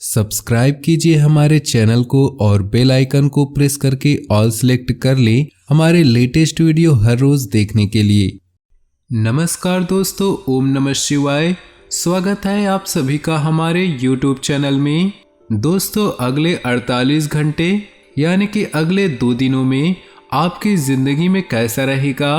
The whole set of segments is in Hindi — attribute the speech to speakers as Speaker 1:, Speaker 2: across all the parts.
Speaker 1: सब्सक्राइब कीजिए हमारे चैनल को और बेल आइकन को प्रेस करके ऑल सेलेक्ट कर लें हमारे लेटेस्ट वीडियो हर रोज देखने के लिए। नमस्कार दोस्तों, ओम नमः शिवाय। स्वागत है आप सभी का हमारे YouTube चैनल में। दोस्तों, अगले 48 घंटे यानी कि अगले 2 दिनों में आपकी जिंदगी में कैसा रहेगा,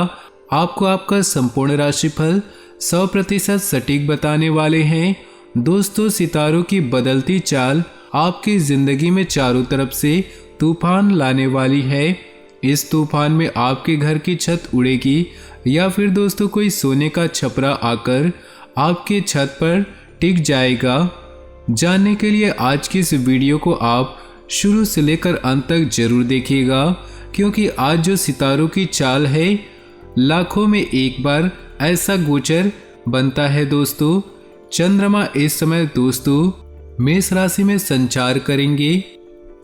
Speaker 1: आपको आपका संपूर्ण राशिफल 100% सटीक बताने वाले हैं। दोस्तों, सितारों की बदलती चाल आपकी जिंदगी में चारों तरफ से तूफान लाने वाली है। इस तूफान में आपके घर की छत उड़ेगी या फिर दोस्तों कोई सोने का छपरा आकर आपके छत पर टिक जाएगा। जानने के लिए आज की इस वीडियो को आप शुरू से लेकर अंत तक जरूर देखिएगा, क्योंकि आज जो सितारों की चाल है लाखों में एक बार ऐसा गोचर बनता है। दोस्तों, चंद्रमा इस समय दोस्तों मेष राशि में संचार करेंगे।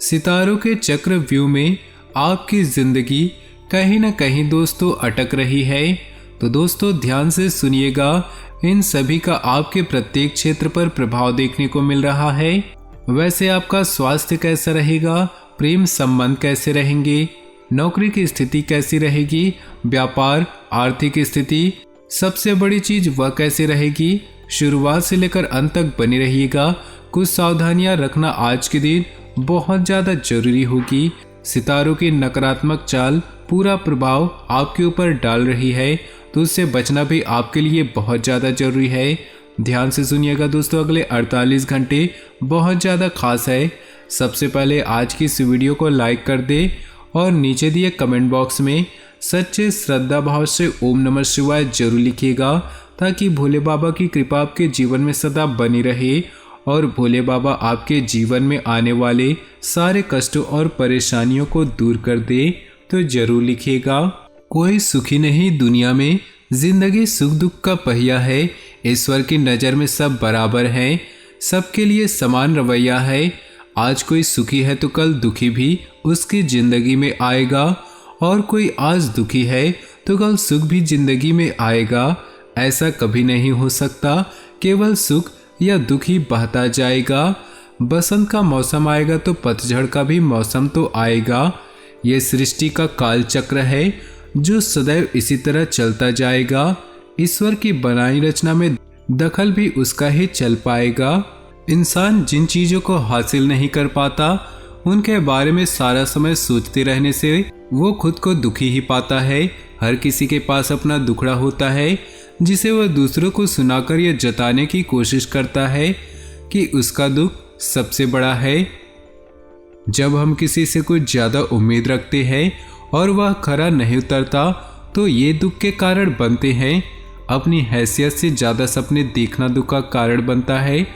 Speaker 1: सितारों के चक्रव्यूह में आपकी जिंदगी कहीं ना कहीं दोस्तों अटक रही है, तो दोस्तों ध्यान से सुनिएगा। इन सभी का आपके प्रत्येक क्षेत्र पर प्रभाव देखने को मिल रहा है। वैसे आपका स्वास्थ्य कैसा रहेगा, प्रेम संबंध कैसे रहेंगे, नौकरी की स्थिति कैसी रहेगी, व्यापार आर्थिक स्थिति, सबसे बड़ी चीज वह कैसे रहेगी, शुरुआत से लेकर अंत तक बने रहिएगा। कुछ सावधानियां रखना आज के दिन बहुत ज्यादा जरूरी होगी। सितारों की नकारात्मक चाल पूरा प्रभाव आपके ऊपर डाल रही है, तो उससे बचना भी आपके लिए बहुत ज्यादा जरूरी है। ध्यान से सुनिएगा दोस्तों, अगले 48 घंटे बहुत ज्यादा खास है। सबसे पहले आज की इस वीडियो को लाइक कर दे और नीचे दिए कमेंट बॉक्स में सच्चे श्रद्धा भाव से ओम नमः शिवाय जरूर लिखिएगा, ताकि भोले बाबा की कृपा आपके जीवन में सदा बनी रहे और भोले बाबा आपके जीवन में आने वाले सारे कष्टों और परेशानियों को दूर कर दे। तो जरूर लिखिएगा। कोई सुखी नहीं दुनिया में, जिंदगी सुख दुख का पहिया है। ईश्वर की नज़र में सब बराबर हैं, सबके लिए समान रवैया है। आज कोई सुखी है तो कल दुखी भी उसकी जिंदगी में आएगा, और कोई आज दुखी है तो कल सुख भी जिंदगी में आएगा। ऐसा कभी नहीं हो सकता, केवल सुख या दुख ही बहता जाएगा। बसंत का मौसम आएगा तो पतझड़ का भी मौसम तो आएगा। ये सृष्टि का काल चक्र है जो सदैव इसी तरह चलता जाएगा। ईश्वर की बनाई रचना में दखल भी उसका ही चल पाएगा। इंसान जिन चीजों को हासिल नहीं कर पाता उनके बारे में सारा समय सोचते रहने से वो खुद को दुखी ही पाता है। हर किसी के पास अपना दुखड़ा होता है, जिसे वह दूसरों को सुनाकर यह जताने की कोशिश करता है कि उसका दुख सबसे बड़ा है। जब हम किसी से कुछ ज्यादा उम्मीद रखते हैं और वह खरा नहीं उतरता, तो ये दुख के कारण बनते हैं। अपनी हैसियत से ज्यादा सपने देखना दुख का कारण बनता है।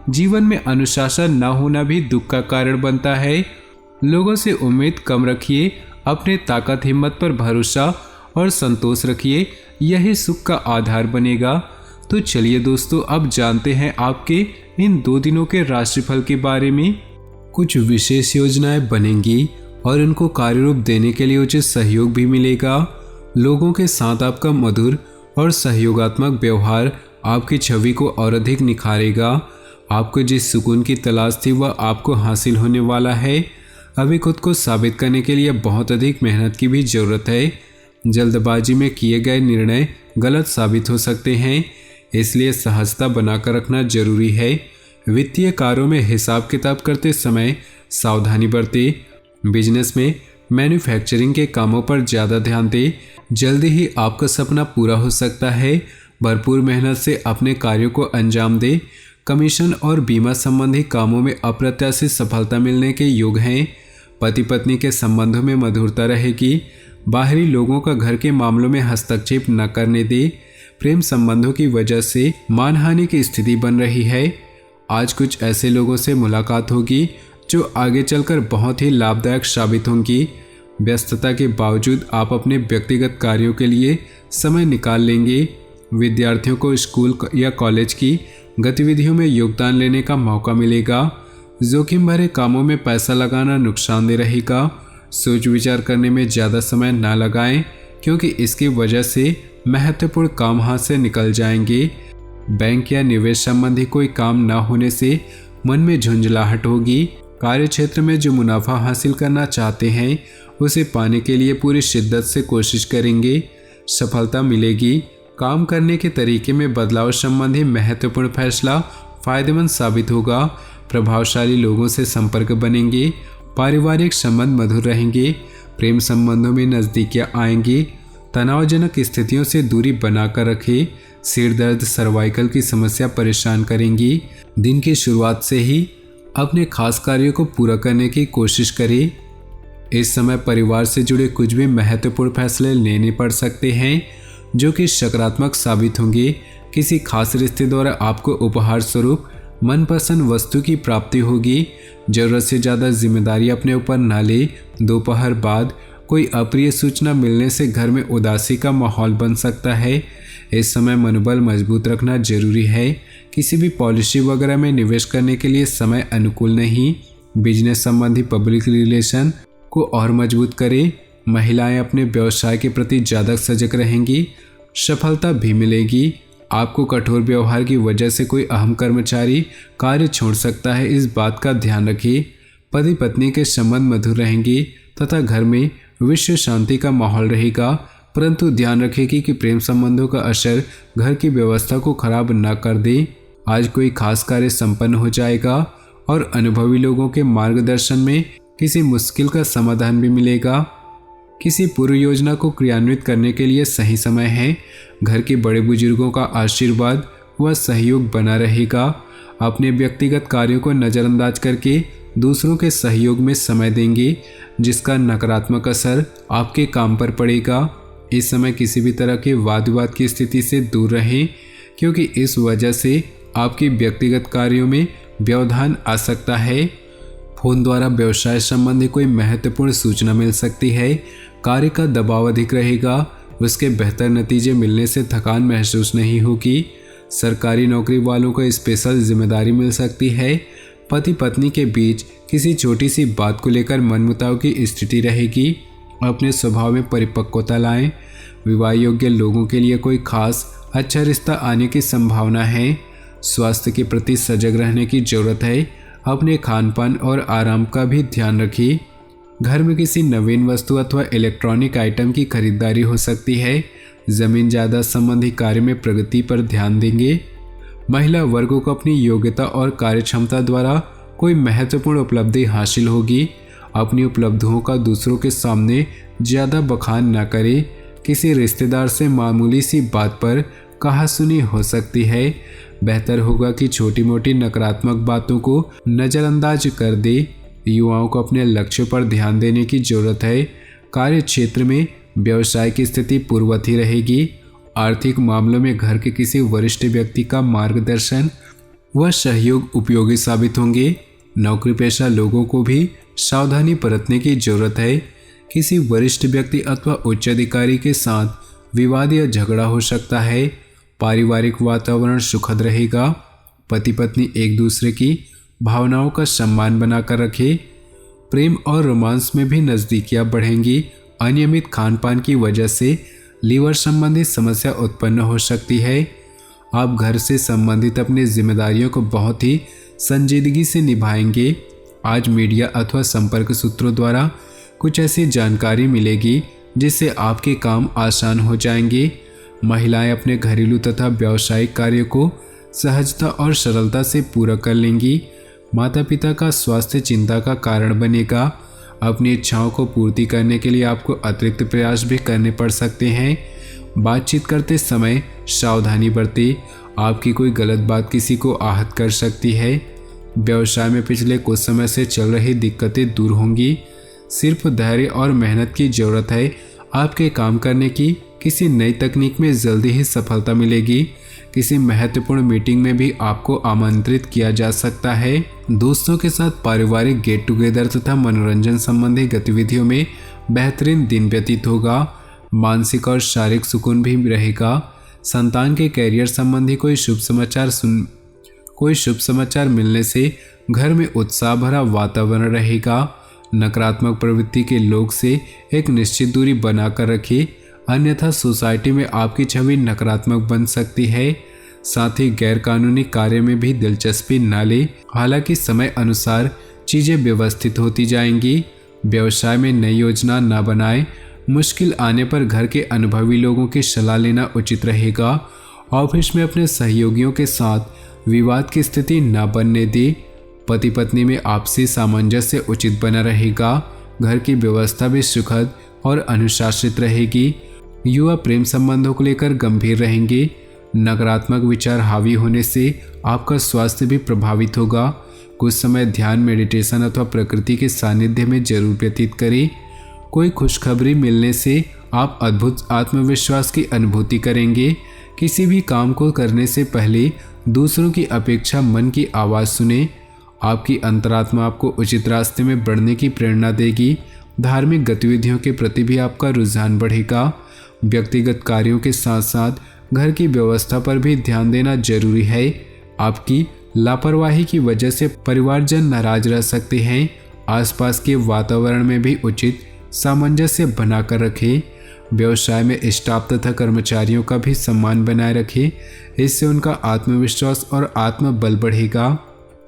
Speaker 1: जीवन में अनुशासन न होना भी दुख का कारण बनता है। लोगों से उम्मीद कम रखिए, अपने ताकत हिम्मत पर भरोसा और संतोष रखिए, यही सुख का आधार बनेगा। तो चलिए दोस्तों, अब जानते हैं आपके इन 2 दिनों के राशिफल के बारे में। कुछ विशेष योजनाएं बनेंगी और इनको कार्यरूप देने के लिए उचित सहयोग भी मिलेगा। लोगों के साथ आपका मधुर और सहयोगात्मक व्यवहार आपकी छवि को और अधिक निखारेगा। आपको जिस सुकून की तलाश थी वह आपको हासिल होने वाला है। अभी खुद को साबित करने के लिए बहुत अधिक मेहनत की भी जरूरत है। जल्दबाजी में किए गए निर्णय गलत साबित हो सकते हैं, इसलिए सहजता बनाकर रखना जरूरी है। वित्तीय कार्यों में हिसाब किताब करते समय सावधानी बरतें। बिजनेस में मैन्युफैक्चरिंग के कामों पर ज़्यादा ध्यान दें, जल्दी ही आपका सपना पूरा हो सकता है। भरपूर मेहनत से अपने कार्यों को अंजाम दें। कमीशन और बीमा संबंधी कामों में अप्रत्याशित सफलता मिलने के योग हैं। पति पत्नी के संबंधों में मधुरता रहेगी। बाहरी लोगों का घर के मामलों में हस्तक्षेप न करने दे। प्रेम संबंधों की वजह से मानहानि की स्थिति बन रही है। आज कुछ ऐसे लोगों से मुलाकात होगी जो आगे चलकर बहुत ही लाभदायक साबित होंगी। व्यस्तता के बावजूद आप अपने व्यक्तिगत कार्यों के लिए समय निकाल लेंगे। विद्यार्थियों को स्कूल या कॉलेज की गतिविधियों में योगदान लेने का मौका मिलेगा। जोखिम भरे कामों में पैसा लगाना नुकसानदेह रहेगा। सोच विचार करने में ज़्यादा समय न लगाएं, क्योंकि इसकी वजह से महत्वपूर्ण काम हाथ से निकल जाएंगे। बैंक या निवेश संबंधी कोई काम न होने से मन में झुंझलाहट होगी। कार्य क्षेत्र में जो मुनाफा हासिल करना चाहते हैं उसे पाने के लिए पूरी शिद्दत से कोशिश करेंगे, सफलता मिलेगी। काम करने के तरीके में बदलाव संबंधी महत्वपूर्ण फैसला फायदेमंद साबित होगा। प्रभावशाली लोगों से संपर्क बनेंगे, पारिवारिक संबंध मधुर रहेंगे, प्रेम संबंधों में नज़दीकियां आएंगी। तनावजनक स्थितियों से दूरी बनाकर रखें। सिर दर्द, सर्वाइकल की समस्या परेशान करेंगी। दिन की शुरुआत से ही अपने खास कार्यों को पूरा करने की कोशिश करें। इस समय परिवार से जुड़े कुछ भी महत्वपूर्ण फैसले लेने पड़ सकते हैं जो कि सकारात्मक साबित होंगे। किसी खास रिश्ते द्वारा आपको उपहार स्वरूप मनपसंद वस्तु की प्राप्ति होगी। जरूरत से ज़्यादा जिम्मेदारी अपने ऊपर न ले। दोपहर बाद कोई अप्रिय सूचना मिलने से घर में उदासी का माहौल बन सकता है। इस समय मनोबल मजबूत रखना जरूरी है। किसी भी पॉलिसी वगैरह में निवेश करने के लिए समय अनुकूल नहीं। बिजनेस संबंधी पब्लिक रिलेशन को और मजबूत करें। महिलाएं अपने व्यवसाय के प्रति ज़्यादा सजग रहेंगी, सफलता भी मिलेगी। आपको कठोर व्यवहार की वजह से कोई अहम कर्मचारी कार्य छोड़ सकता है, इस बात का ध्यान रखिए। पति पत्नी के संबंध मधुर रहेंगे तथा घर में विश्व शांति का माहौल रहेगा, परंतु ध्यान रखेगी कि प्रेम संबंधों का असर घर की व्यवस्था को खराब न कर दे। आज कोई खास कार्य संपन्न हो जाएगा और अनुभवी लोगों के मार्गदर्शन में किसी मुश्किल का समाधान भी मिलेगा। किसी पूर्व योजना को क्रियान्वित करने के लिए सही समय है। घर के बड़े बुजुर्गों का आशीर्वाद व सहयोग बना रहेगा। अपने व्यक्तिगत कार्यों को नज़रअंदाज करके दूसरों के सहयोग में समय देंगे, जिसका नकारात्मक असर आपके काम पर पड़ेगा। इस समय किसी भी तरह के वाद विवाद की स्थिति से दूर रहें, क्योंकि इस वजह से आपके व्यक्तिगत कार्यों में व्यवधान आ सकता है। फोन द्वारा व्यवसाय संबंधी कोई महत्वपूर्ण सूचना मिल सकती है। कार्य का दबाव अधिक रहेगा, उसके बेहतर नतीजे मिलने से थकान महसूस नहीं होगी। सरकारी नौकरी वालों को स्पेशल जिम्मेदारी मिल सकती है। पति पत्नी के बीच किसी छोटी सी बात को लेकर मनमुटाव की स्थिति रहेगी। अपने स्वभाव में परिपक्वता लाएं। विवाह योग्य लोगों के लिए कोई खास अच्छा रिश्ता आने की संभावना है। स्वास्थ्य के प्रति सजग रहने की जरूरत है। अपने खान पान और आराम का भी ध्यान रखिए। घर में किसी नवीन वस्तु अथवा इलेक्ट्रॉनिक आइटम की खरीदारी हो सकती है। जमीन जायदाद संबंधी कार्य में प्रगति पर ध्यान देंगे। महिला वर्गों को अपनी योग्यता और कार्यक्षमता द्वारा कोई महत्वपूर्ण उपलब्धि हासिल होगी। अपनी उपलब्धियों का दूसरों के सामने ज़्यादा बखान न करें। किसी रिश्तेदार से मामूली सी बात पर कहासुनी हो सकती है। बेहतर होगा कि छोटी मोटी नकारात्मक बातों को नज़रअंदाज कर दे। युवाओं को अपने लक्ष्य पर ध्यान देने की जरूरत है। कार्य क्षेत्र में व्यवसाय की स्थिति पूर्ववत ही रहेगी। आर्थिक मामलों में घर के किसी वरिष्ठ व्यक्ति का मार्गदर्शन व सहयोग उपयोगी साबित होंगे। नौकरी पेशा लोगों को भी सावधानी बरतने की जरूरत है। किसी वरिष्ठ व्यक्ति अथवा उच्च अधिकारी के साथ विवाद या झगड़ा हो सकता है। पारिवारिक वातावरण सुखद रहेगा। पति पत्नी एक दूसरे की भावनाओं का सम्मान बनाकर रखें। प्रेम और रोमांस में भी नज़दीकियां बढ़ेंगी। अनियमित खान पान की वजह से लीवर संबंधी समस्या उत्पन्न हो सकती है। आप घर से संबंधित अपनी जिम्मेदारियों को बहुत ही संजीदगी से निभाएंगे। आज मीडिया अथवा संपर्क सूत्रों द्वारा कुछ ऐसी जानकारी मिलेगी जिससे आपके काम आसान हो जाएंगे। महिलाएं अपने घरेलू तथा व्यावसायिक कार्यों को सहजता और सरलता से पूरा कर लेंगी। माता पिता का स्वास्थ्य चिंता का कारण बनेगा। अपनी इच्छाओं को पूर्ति करने के लिए आपको अतिरिक्त प्रयास भी करने पड़ सकते हैं। बातचीत करते समय सावधानी बरतें। आपकी कोई गलत बात किसी को आहत कर सकती है। व्यवसाय में पिछले कुछ समय से चल रही दिक्कतें दूर होंगी। सिर्फ धैर्य और मेहनत की ज़रूरत है। आपके काम करने की किसी नई तकनीक में जल्दी ही सफलता मिलेगी। किसी महत्वपूर्ण मीटिंग में भी आपको आमंत्रित किया जा सकता है। दोस्तों के साथ पारिवारिक गेट टुगेदर तथा मनोरंजन संबंधी गतिविधियों में बेहतरीन दिन व्यतीत होगा। मानसिक और शारीरिक सुकून भी रहेगा। संतान के कैरियर संबंधी कोई शुभ समाचार मिलने से घर में उत्साह भरा वातावरण रहेगा। नकारात्मक प्रवृत्ति के लोग से एक निश्चित दूरी बनाकर रखें, अन्यथा सोसाइटी में आपकी छवि नकारात्मक बन सकती है। साथ ही गैर कानूनी कार्य में भी दिलचस्पी न ले। हालांकि समय अनुसार चीजें व्यवस्थित होती जाएंगी। व्यवसाय में नई योजना न बनाएं। मुश्किल आने पर घर के अनुभवी लोगों की सलाह लेना उचित रहेगा। ऑफिस में अपने सहयोगियों के साथ विवाद की स्थिति न बनने दे। पति पत्नी में आपसी सामंजस्य उचित बना रहेगा। घर की व्यवस्था भी सुखद और अनुशासित रहेगी। युवा प्रेम संबंधों को लेकर गंभीर रहेंगे। नकारात्मक विचार हावी होने से आपका स्वास्थ्य भी प्रभावित होगा। कुछ समय ध्यान, मेडिटेशन अथवा प्रकृति के सानिध्य में जरूर व्यतीत करें। कोई खुशखबरी मिलने से आप अद्भुत आत्मविश्वास की अनुभूति करेंगे। किसी भी काम को करने से पहले दूसरों की अपेक्षा मन की आवाज़ सुने। आपकी अंतरात्मा आपको उचित रास्ते में बढ़ने की प्रेरणा देगी। धार्मिक गतिविधियों के प्रति भी आपका रुझान बढ़ेगा। व्यक्तिगत कार्यों के साथ साथ घर की व्यवस्था पर भी ध्यान देना जरूरी है। आपकी लापरवाही की वजह से परिवारजन नाराज रह सकते हैं। आसपास के वातावरण में भी उचित सामंजस्य बनाकर रखें। व्यवसाय में स्टाफ तथा कर्मचारियों का भी सम्मान बनाए रखें। इससे उनका आत्मविश्वास और आत्मबल बढ़ेगा।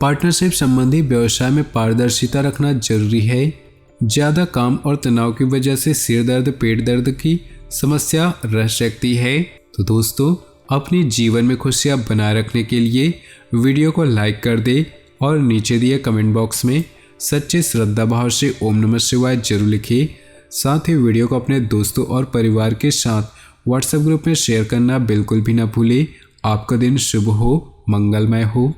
Speaker 1: पार्टनरशिप संबंधी व्यवसाय में पारदर्शिता रखना जरूरी है। ज़्यादा काम और तनाव की वजह से सिर दर्द, पेट दर्द की समस्या रह सकती है। तो दोस्तों, अपनी जीवन में खुशियाँ बनाए रखने के लिए वीडियो को लाइक कर दे और नीचे दिए कमेंट बॉक्स में सच्चे श्रद्धा भाव से ओम नमः शिवाय जरूर लिखिए। साथ ही वीडियो को अपने दोस्तों और परिवार के साथ व्हाट्सएप ग्रुप में शेयर करना बिल्कुल भी ना भूलें। आपका दिन शुभ हो, मंगलमय हो।